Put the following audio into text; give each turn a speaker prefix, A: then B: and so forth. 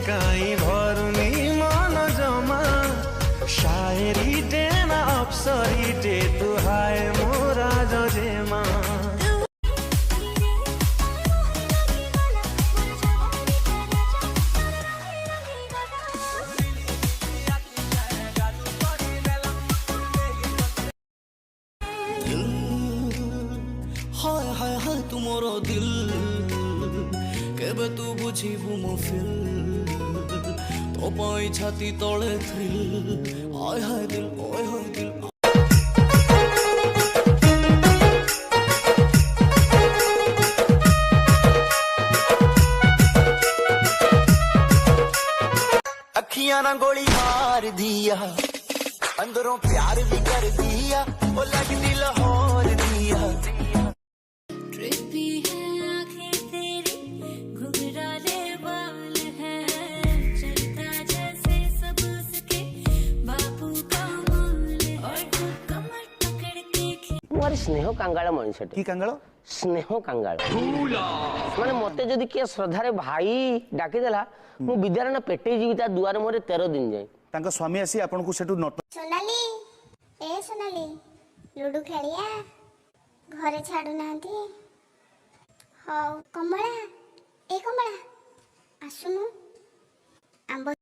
A: काई भरुनी मन जमा शायरी टेना अप्सरी टे तु हाय मोरा जजेमा
B: हाय हाय हाय तुमरो दिल केबे तू बुझीबू मो फिल तो पाई छाती तले थ्रिल हाय हाय दिल ओए हाय दिल अखियां ना गोली मार दिया अंदरों प्यार भी कर दिया वो लगती लाहौर दिया
C: ट्रिपी है आंखें तेरी घुंघराले बाल है चलता जैसे सब उसके बापू का माल और तू कमर पकड़ के
D: मोर स्नेह कांगाल मनुष्य
E: की कांगाल
D: स्नेह कांगाल माने मते जदि के श्रद्धारे भाई डाकी देला मु विद्यारण्य पेटे जीविता दुआर मोरे 13 दिन जाय
E: तांका स्वामी आसी आपन को सेटू नोट
F: सोनाली ए सोनाली लूडू खेलिया घरे छाड़ू नांती हाउ कमला ए कमला आसुनु आंब